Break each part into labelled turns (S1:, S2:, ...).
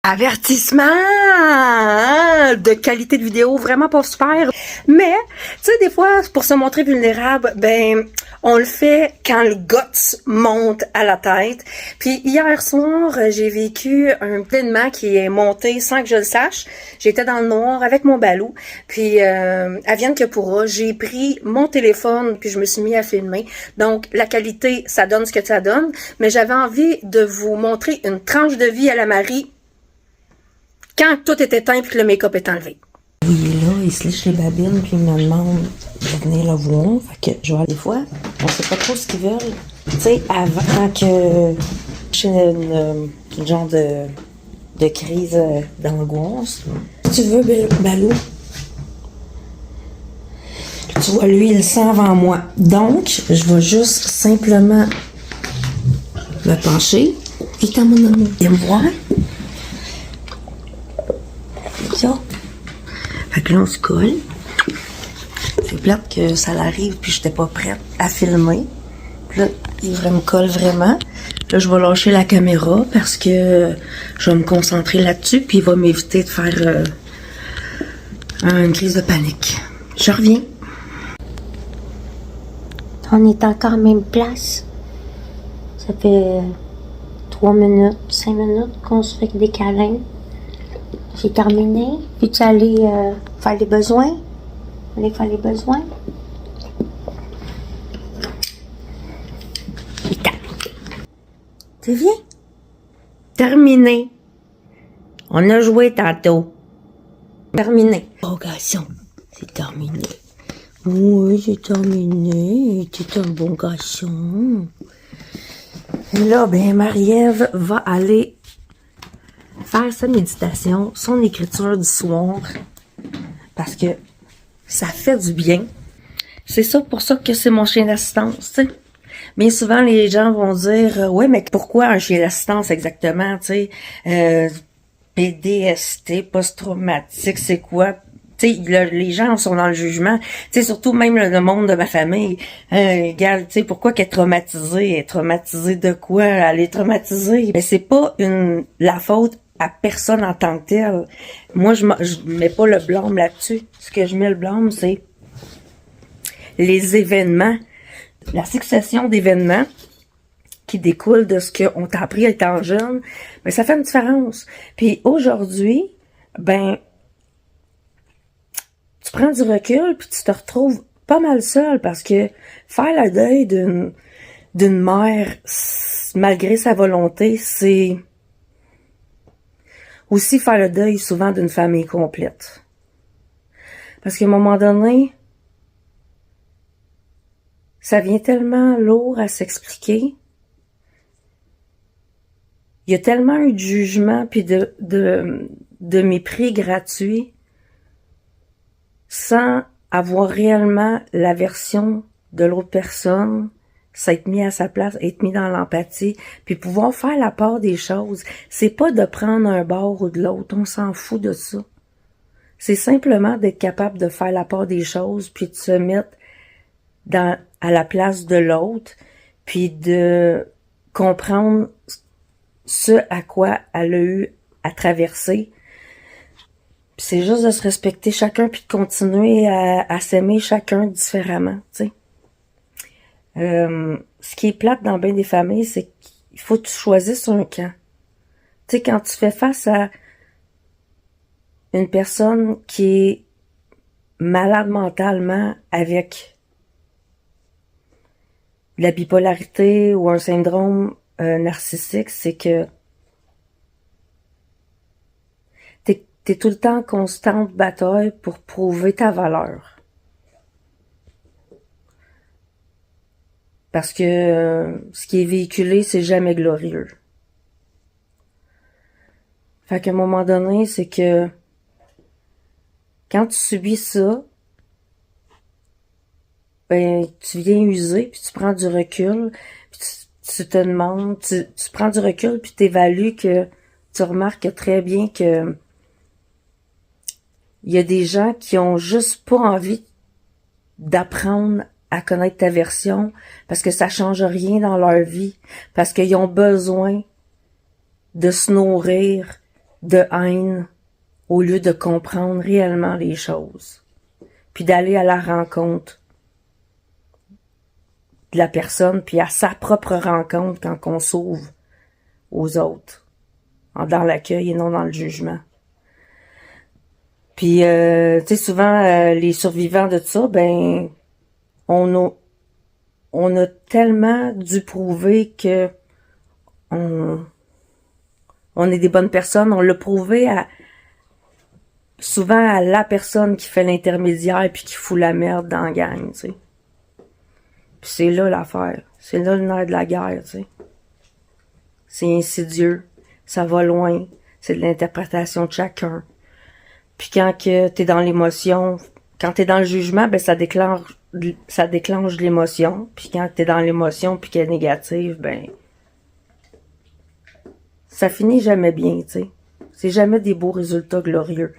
S1: Avertissement de qualité de vidéo vraiment pas super. Mais, tu sais, des fois, pour se montrer vulnérable, ben, on le fait quand le guts monte à la tête. Puis hier soir, j'ai vécu un événement qui est monté sans que je le sache. J'étais dans le noir avec mon balou. Puis, advienne que pourra, j'ai pris mon téléphone puis je me suis mis à filmer. Donc, la qualité, ça donne ce que ça donne. Mais j'avais envie de vous montrer une tranche de vie à la Marie quand tout est éteint et que le make-up est enlevé.
S2: Oui, là, il se lèche les babines, puis il me demande de venir le voir. Fait que, je vois, des fois, on sait pas trop ce qu'ils veulent. Tu sais, avant que j'ai une genre de crise d'angoisse. Si tu veux, Balou, tu vois, lui, il sent avant moi. Donc, je vais juste simplement me pencher. Et quand mon amour vient me voir, ça. Fait que là, on se colle. C'est plate que ça l'arrive, puis j'étais pas prête à filmer. Puis là, il me colle vraiment. Là, je vais lâcher la caméra parce que je vais me concentrer là-dessus, puis il va m'éviter de faire une crise de panique. Je reviens.
S3: On est encore à la même place. Ça fait 3 minutes, 5 minutes qu'on se fait des câlins. J'ai terminé. Puis-tu aller faire les besoins? Aller faire les besoins?
S2: Tu viens? Terminé. On a joué tantôt. Terminé. Oh, garçon, c'est terminé. Oui, c'est terminé. T'es un bon garçon. Et là, ben, Marie-Ève va aller faire sa méditation, son écriture du soir, parce que ça fait du bien. C'est ça pour ça que c'est mon chien d'assistance, tu sais. Bien souvent, les gens vont dire, ouais, mais pourquoi un chien d'assistance exactement, tu sais, PDST, post-traumatique, c'est quoi? Tu sais, les gens sont dans le jugement, tu sais, surtout même le monde de ma famille. Regarde, tu sais, pourquoi qu'elle est traumatisée? Elle est traumatisée de quoi? Elle est traumatisée. Ben, c'est pas la faute à personne en tant que telle. Moi, je mets pas le blâme là-dessus. Ce que je mets le blâme, c'est les événements, la succession d'événements qui découlent de ce qu'on t'a appris étant jeune. Mais ça fait une différence. Puis aujourd'hui, ben, tu prends du recul puis tu te retrouves pas mal seul parce que faire le deuil d'une mère malgré sa volonté, c'est aussi faire le deuil souvent d'une famille complète. Parce qu'à un moment donné, ça vient tellement lourd à s'expliquer. Il y a tellement eu de jugement puis de mépris gratuit sans avoir réellement la version de l'autre personne, s'être mis à sa place, être mis dans l'empathie, puis pouvoir faire la part des choses. C'est pas de prendre un bord ou de l'autre, on s'en fout de ça. C'est simplement d'être capable de faire la part des choses, puis de se mettre à la place de l'autre, puis de comprendre ce à quoi elle a eu à traverser. Puis c'est juste de se respecter chacun, puis de continuer à s'aimer chacun différemment, tu sais. Ce qui est plate dans bien des familles, c'est qu'il faut que tu choisisses un camp. Tu sais, quand tu fais face à une personne qui est malade mentalement avec la bipolarité ou un syndrome narcissique, c'est que t'es tout le temps en constante bataille pour prouver ta valeur. Parce que ce qui est véhiculé, c'est jamais glorieux. Fait qu'à un moment donné, c'est que quand tu subis ça, ben tu viens user, puis tu prends du recul, puis tu te demandes, tu prends du recul, puis t'évalues que tu remarques très bien que il y a des gens qui ont juste pas envie d'apprendre à connaître ta version parce que ça change rien dans leur vie, parce qu'ils ont besoin de se nourrir de haine au lieu de comprendre réellement les choses. Puis d'aller à la rencontre de la personne, puis à sa propre rencontre quand on s'ouvre aux autres. Dans l'accueil et non dans le jugement. Puis, tu sais, souvent, les survivants de ça, ben, on a tellement dû prouver que on est des bonnes personnes. On l'a prouvé souvent à la personne qui fait l'intermédiaire puis qui fout la merde dans la gang, tu sais. Puis c'est là l'affaire. C'est là le nerf de la guerre, tu sais. C'est insidieux. Ça va loin. C'est de l'interprétation de chacun. Puis quand que t'es dans l'émotion, quand t'es dans le jugement, ben ça déclenche l'émotion. Puis quand t'es dans l'émotion puis qu'elle est négative, ben ça finit jamais bien, tu sais. C'est jamais des beaux résultats glorieux.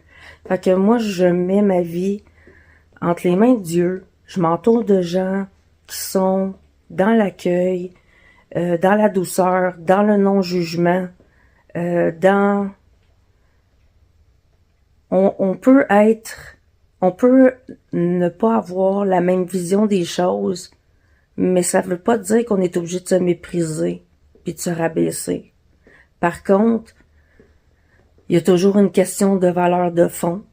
S2: Fait que moi, je mets ma vie entre les mains de Dieu. Je m'entoure de gens qui sont dans l'accueil, dans la douceur, dans le non-jugement, on peut ne pas avoir la même vision des choses, mais ça veut pas dire qu'on est obligé de se mépriser puis de se rabaisser. Par contre, il y a toujours une question de valeur de fond.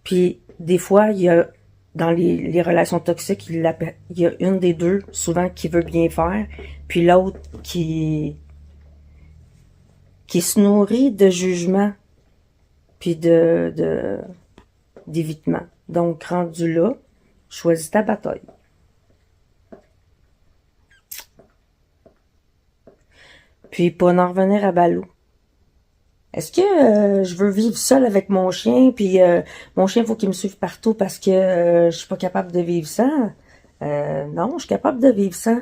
S2: Puis des fois, il y a dans les relations toxiques, il y a une des deux souvent qui veut bien faire, puis l'autre qui se nourrit de jugement puis d'évitement. Donc, rendu là, choisis ta bataille. Puis, pour en revenir à Balou, est-ce que je veux vivre seule avec mon chien, puis mon chien, faut qu'il me suive partout parce que je suis pas capable de vivre sans? Non, je suis capable de vivre sans.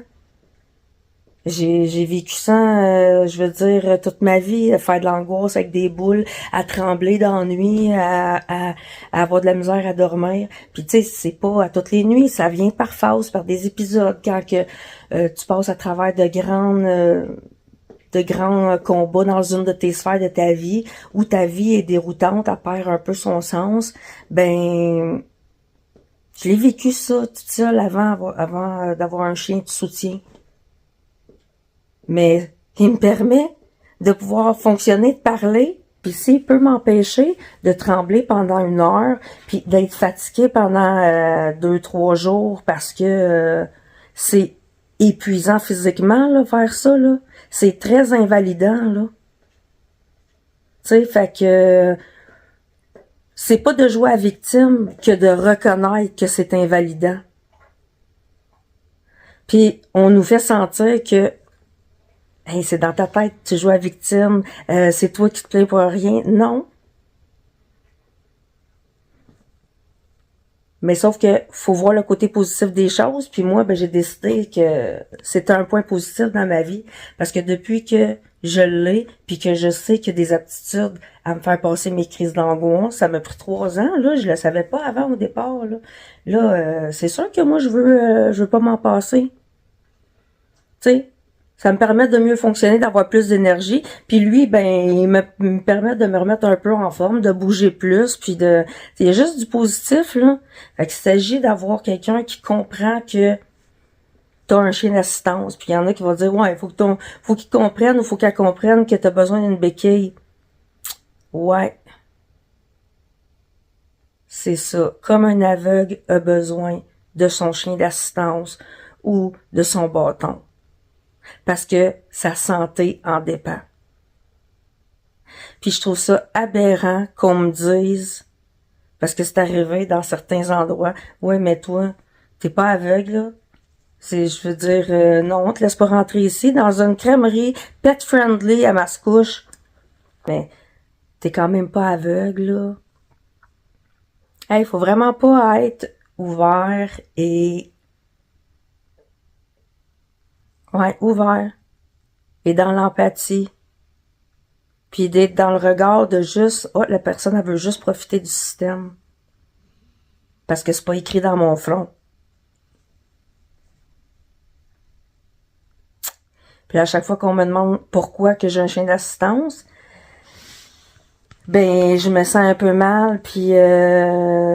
S2: J'ai vécu ça, je veux dire, toute ma vie, à faire de l'angoisse avec des boules, à trembler d'ennui, à avoir de la misère à dormir. Puis tu sais, c'est pas à toutes les nuits, ça vient par phase, par des épisodes, quand que tu passes à travers de grands combats dans une de tes sphères de ta vie, où ta vie est déroutante, elle perd un peu son sens. Ben, je l'ai vécu ça, toute seule avant d'avoir un chien de soutien. Mais il me permet de pouvoir fonctionner, de parler, puis s'il peut m'empêcher de trembler pendant 1 heure, puis d'être fatiguée pendant 2-3 jours parce que c'est épuisant physiquement, là, faire ça, là. C'est très invalidant, là. Tu sais, fait que c'est pas de jouer à victime que de reconnaître que c'est invalidant. Puis on nous fait sentir que hey, c'est dans ta tête, tu joues à victime, c'est toi qui te plains pour rien. Non. Mais sauf que faut voir le côté positif des choses. Puis moi, ben j'ai décidé que c'était un point positif dans ma vie. Parce que depuis que je l'ai, puis que je sais qu'il y a des aptitudes à me faire passer mes crises d'angoisse, ça m'a pris 3 ans. Là, je le savais pas avant au départ. Là, c'est sûr que moi, je veux pas m'en passer. Tu sais. Ça me permet de mieux fonctionner, d'avoir plus d'énergie. Puis lui, ben, il me permet de me remettre un peu en forme, de bouger plus, puis il y a juste du positif, là. Fait qu'il s'agit d'avoir quelqu'un qui comprend que t'as un chien d'assistance. Puis il y en a qui vont dire, ouais, faut qu'il comprenne ou faut qu'elle comprenne que t'as besoin d'une béquille. Ouais. C'est ça. Comme un aveugle a besoin de son chien d'assistance ou de son bâton. Parce que sa santé en dépend. Puis je trouve ça aberrant qu'on me dise, parce que c'est arrivé dans certains endroits, ouais, mais toi, t'es pas aveugle, là. Je veux dire, non, on te laisse pas rentrer ici, dans une crèmerie pet-friendly à Mascouche. Mais t'es quand même pas aveugle, là. Hey, faut vraiment pas être ouvert et ouvert. Et dans l'empathie. Puis d'être dans le regard de juste, la personne, elle veut juste profiter du système. Parce que c'est pas écrit dans mon front. Puis à chaque fois qu'on me demande pourquoi que j'ai un chien d'assistance, ben je me sens un peu mal, puis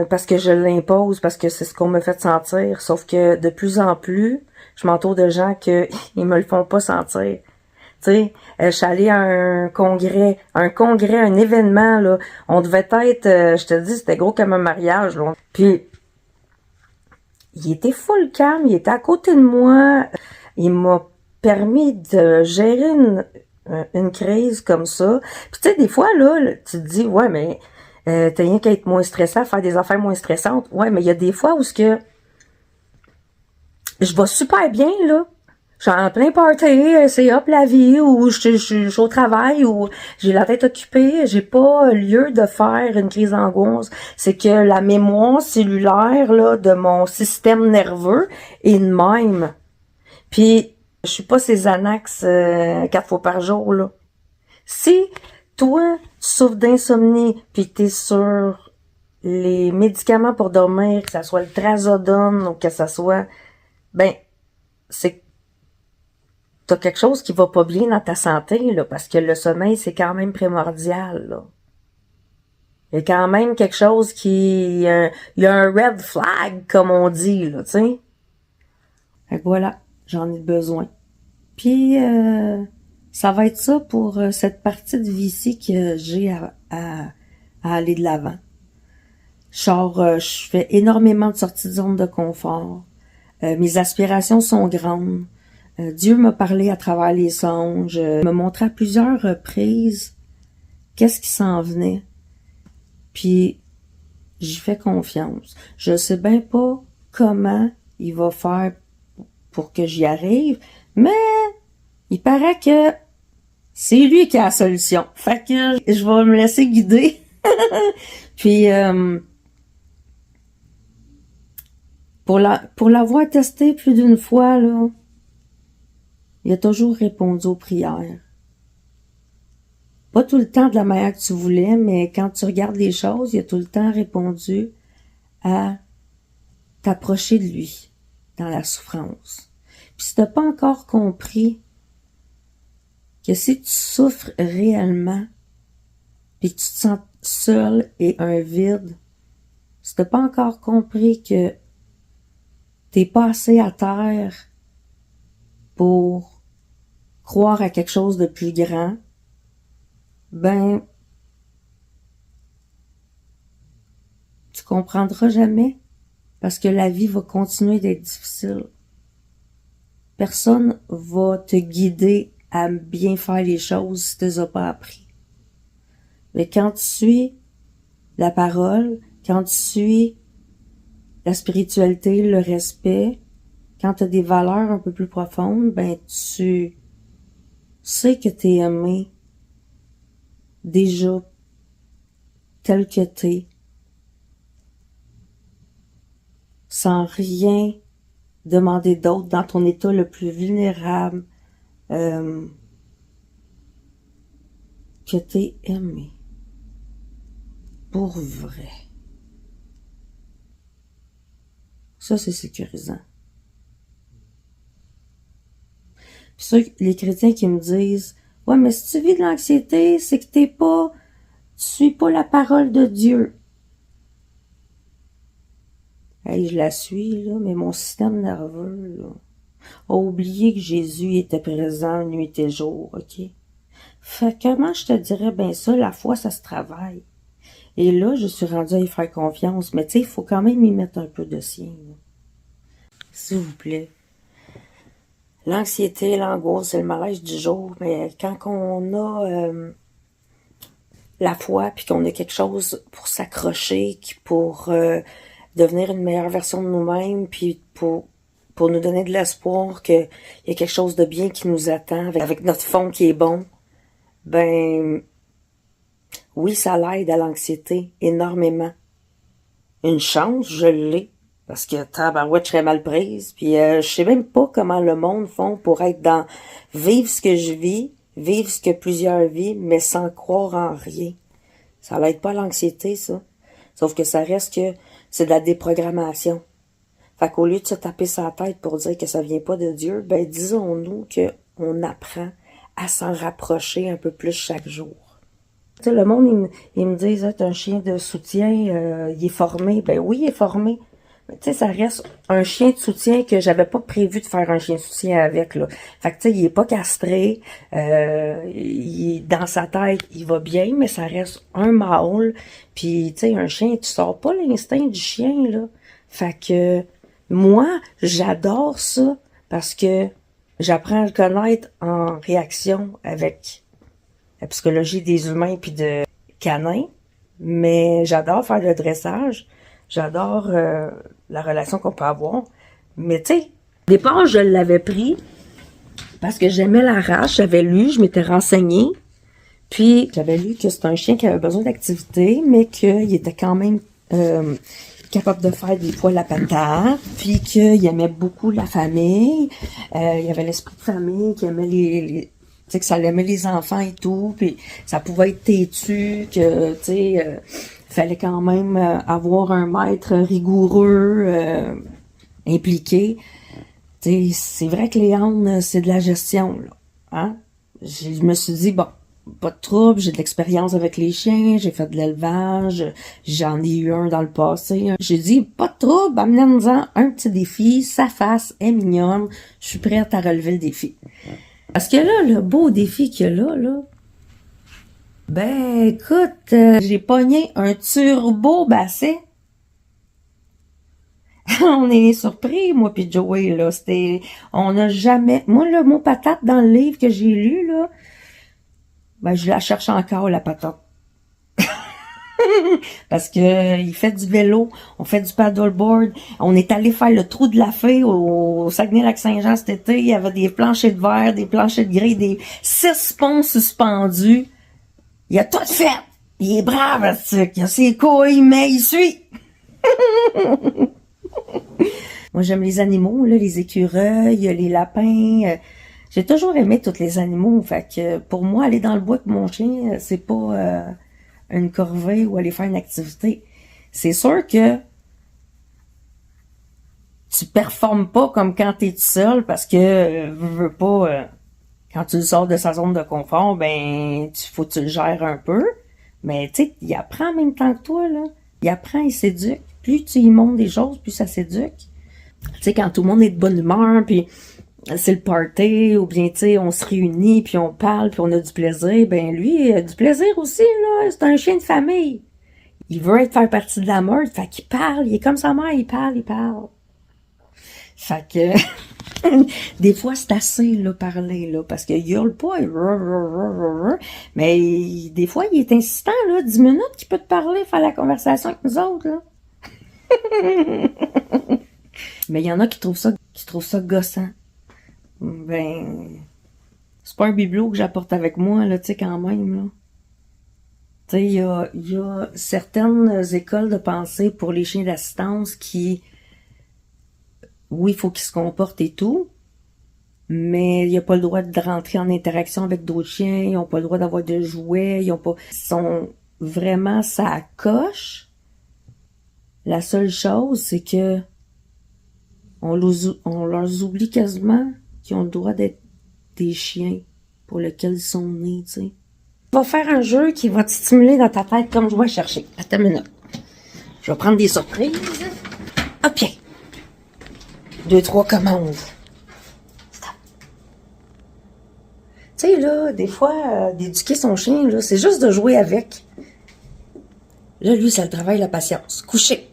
S2: parce que je l'impose, parce que c'est ce qu'on me fait sentir. Sauf que de plus en plus, je m'entoure de gens que ils me le font pas sentir. Tu sais, je suis allée à un congrès, un événement, là. On devait être, je te dis, c'était gros comme un mariage, là. Puis, il était full calme, il était à côté de moi. Il m'a permis de gérer une crise comme ça. Puis, tu sais, des fois, là, tu te dis, ouais, mais t'as rien qu'à être moins stressant, faire des affaires moins stressantes. Ouais, mais il y a des fois où ce que je vais super bien, là. Je suis en plein party, c'est hop la vie, ou je suis au travail, ou j'ai la tête occupée, j'ai pas lieu de faire une crise d'angoisse. C'est que la mémoire cellulaire là de mon système nerveux est de même. Puis je suis pas ces Xanax 4 fois par jour là. Si toi tu souffres d'insomnie puis t'es sur les médicaments pour dormir, que ça soit le trazodone ou que ça soit, ben c'est t'as quelque chose qui va pas bien dans ta santé, là, parce que le sommeil, c'est quand même primordial, là. Il y a quand même quelque chose il y a un red flag, comme on dit, là, tu sais. Fait que voilà, j'en ai besoin. Puis, ça va être ça pour cette partie de vie-ci que j'ai à aller de l'avant. Genre, je fais énormément de sorties de zone de confort. Mes aspirations sont grandes. Dieu m'a parlé à travers les songes, m'a montré à plusieurs reprises qu'est-ce qui s'en venait. Puis, j'y fais confiance. Je sais bien pas comment il va faire pour que j'y arrive, mais il paraît que c'est lui qui a la solution. Fait que je vais me laisser guider. Puis, pour l'avoir testé plus d'une fois, là, il a toujours répondu aux prières. Pas tout le temps de la manière que tu voulais, mais quand tu regardes les choses, il a tout le temps répondu à t'approcher de lui dans la souffrance. Puis si t'as pas encore compris que si tu souffres réellement, puis que tu te sens seul et un vide, si t'as pas encore compris que t'es pas assez à terre pour croire à quelque chose de plus grand, ben, tu comprendras jamais parce que la vie va continuer d'être difficile. Personne va te guider à bien faire les choses si tu les as pas appris. Mais quand tu suis la parole, quand tu suis la spiritualité, le respect, quand tu as des valeurs un peu plus profondes, ben tu sais que tu es aimé déjà tel que t'es, sans rien demander d'autre dans ton état le plus vulnérable, que t'es aimé pour vrai. Ça, c'est sécurisant. Puis ça, les chrétiens qui me disent « Ouais, mais si tu vis de l'anxiété, c'est que tu suis pas la parole de Dieu. » Hey, je la suis, là, mais mon système nerveux, là, a oublié que Jésus était présent nuit et jour, ok? Fait comment je te dirais, ben ça, la foi, ça se travaille. Et là, je suis rendue à y faire confiance, mais tu sais, il faut quand même y mettre un peu de sien, là. S'il vous plaît. L'anxiété, l'angoisse, c'est le malaise du jour, mais quand on a la foi, puis qu'on a quelque chose pour s'accrocher, pour devenir une meilleure version de nous-mêmes, puis pour nous donner de l'espoir qu'il y a quelque chose de bien qui nous attend, avec notre fond qui est bon, ben oui, ça l'aide à l'anxiété énormément. Une chance, je l'ai. Parce que tabarouette, je serais mal prise. Puis je sais même pas comment le monde font pour être dans vivre ce que je vis, vivre ce que plusieurs vivent, mais sans croire en rien. Ça l'aide pas à l'anxiété, ça. Sauf que ça reste que c'est de la déprogrammation. Fait qu'au lieu de se taper sa tête pour dire que ça vient pas de Dieu, ben disons-nous qu'on apprend à s'en rapprocher un peu plus chaque jour. Tu sais, le monde, ils me disent, ah, t'as un chien de soutien, il est formé. Ben oui, il est formé. Mais tu sais, ça reste un chien de soutien que j'avais pas prévu de faire un chien de soutien avec, là. Fait que tu sais, il est pas castré, dans sa tête, il va bien, mais ça reste un mâle. Puis tu sais, un chien, tu sors pas l'instinct du chien, là. Fait que moi, j'adore ça parce que j'apprends à le connaître en réaction avec la psychologie des humains puis de canins. Mais j'adore faire le dressage. J'adore la relation qu'on peut avoir. Mais tu sais, au départ, je l'avais pris parce que j'aimais la race. J'avais lu, je m'étais renseignée. Puis, j'avais lu que c'était un chien qui avait besoin d'activité, mais qu'il était quand même capable de faire des fois la patate. Puis qu'il aimait beaucoup la famille. Il avait l'esprit de famille, qu'il aimait tu sais, que ça aimait les enfants et tout. Puis ça pouvait être têtu, que, tu sais... fallait quand même avoir un maître rigoureux, impliqué. T'sais, c'est vrai que les ânes, c'est de la gestion, là. Hein? Je me suis dit, bon, pas de trouble, j'ai de l'expérience avec les chiens, j'ai fait de l'élevage, j'en ai eu un dans le passé. J'ai dit, pas de trouble, amenez-en un petit défi, sa face est mignonne, je suis prête à relever le défi. Parce que là, le beau défi qu'il y a là, ben, écoute, j'ai pogné un turbo basset. On est surpris, moi pis Joey, là. On n'a jamais, moi, le mot patate dans le livre que j'ai lu, là, ben, je la cherche encore, la patate. Parce que il fait du vélo, on fait du paddleboard, on est allé faire le trou de la fée au Saguenay-Lac-Saint-Jean cet été, il y avait des planchers de verre, des planchers de grès, des 6 ponts suspendus. Il a tout fait. Il est brave, ce il a ses couilles, mais il suit. Moi, j'aime les animaux, là, les écureuils, les lapins. J'ai toujours aimé tous les animaux. Fait que pour moi, aller dans le bois avec mon chien, c'est pas une corvée ou aller faire une activité. C'est sûr que tu performes pas comme quand t'es tout seul parce que veux pas... quand tu le sors de sa zone de confort, ben, faut que tu le gères un peu. Mais, tu sais, il apprend en même temps que toi, là. Il apprend, il s'éduque. Plus tu y montres des choses, plus ça s'éduque. Tu sais, quand tout le monde est de bonne humeur, puis c'est le party, ou bien, tu sais, on se réunit, puis on parle, puis on a du plaisir, ben, lui, il a du plaisir aussi, là. C'est un chien de famille. Il veut faire partie de la meute, fait qu'il parle. Il est comme sa mère, il parle. Fait que... des fois, c'est assez, là, parler, là, parce qu'il hurle pas, mais des fois, il est insistant, là, 10 minutes qu'il peut te parler, faire la conversation avec nous autres, là. Mais il y en a qui trouvent ça gossant. Ben, c'est pas un bibelot que j'apporte avec moi, là, tu sais, quand même, là. Tu sais, il y a certaines écoles de pensée pour les chiens d'assistance qui... Oui, il faut qu'ils se comportent et tout, mais il n'y a pas le droit de rentrer en interaction avec d'autres chiens, ils n'ont pas le droit d'avoir de jouets, ils sont vraiment ça coche. La seule chose, c'est que on leur oublie quasiment qu'ils ont le droit d'être des chiens pour lesquels ils sont nés, tu sais. On va faire un jeu qui va te stimuler dans ta tête comme je vais chercher. Attends une minute. Je vais prendre des surprises. Hop, bien. 2, 3 commandes. Stop. Tu sais, là, des fois, d'éduquer son chien, là, c'est juste de jouer avec. Là, lui, ça le travaille la patience. Coucher.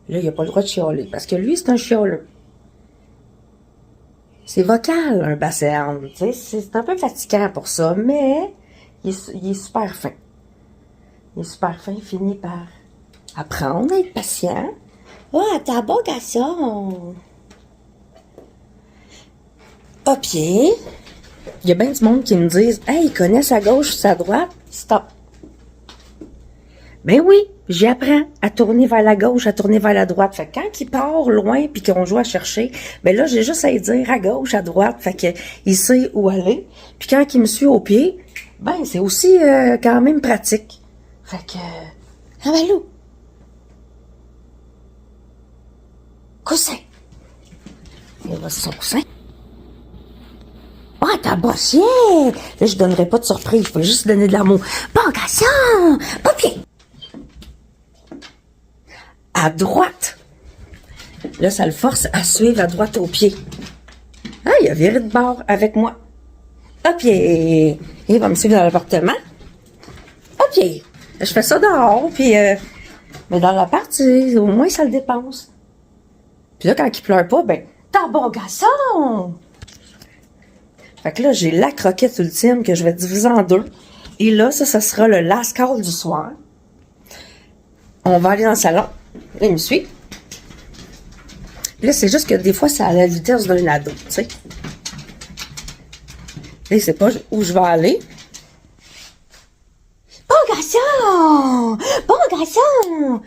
S2: Là, il n'a pas le droit de chialer, parce que lui, c'est un chialeux. C'est vocal, un basset hound. Tu sais, c'est un peu fatigant pour ça, mais il est super fin. Il est super fin, il finit par apprendre à être patient. Ah, t'as bon garçon. À pied. Il y a bien du monde qui me disent, hey, il connaît sa gauche ou sa droite. Stop. Ben oui, j'apprends à tourner vers la gauche, à tourner vers la droite. Fait que quand il part loin puis qu'on joue à chercher, ben là, j'ai juste à lui dire à gauche, à droite. Fait que il sait où aller. Puis quand il me suit au pied, ben c'est aussi quand même pratique. Fait que, ah ben loup. Coussin. Il va sur son coussin. Ah, t'as bossé! Là, je donnerai pas de surprise. Je vais juste donner de l'amour. Bon garçon! Papier! À droite. Là, ça le force à suivre à droite au pied. Ah, il a viré de bord avec moi. Hop, il va me suivre dans l'appartement. Hop, je fais ça dehors, puis... mais dans l'appart, au moins, ça le dépense. Puis là, quand il pleure pas, ben, t'es un bon garçon! Fait que là, j'ai la croquette ultime que je vais diviser en deux. Et là, ça sera le last call du soir. On va aller dans le salon. Là, il me suit. Là, c'est juste que des fois, c'est à la vitesse d'un ado, tu sais. Là, il sait pas où je vais aller. Bon garçon! Bon garçon!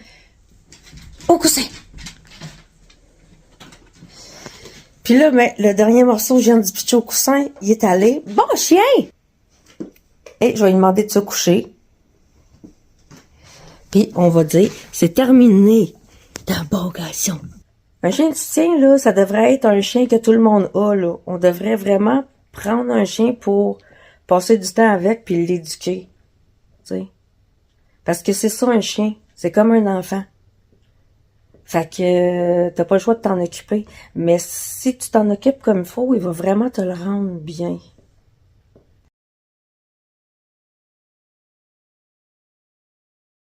S2: Au coussin! Puis là, ben, le dernier morceau, je viens du pitcher au coussin, il est allé. Bon chien! Et je vais lui demander de se coucher. Puis on va dire, c'est terminé. T'es un bon garçon. Un chien de soutien, là, ça devrait être un chien que tout le monde a, là. On devrait vraiment prendre un chien pour passer du temps avec puis l'éduquer. Tu sais. Parce que c'est ça, un chien. C'est comme un enfant. Fait que t'as pas le choix de t'en occuper. Mais si tu t'en occupes comme il faut, il va vraiment te le rendre bien.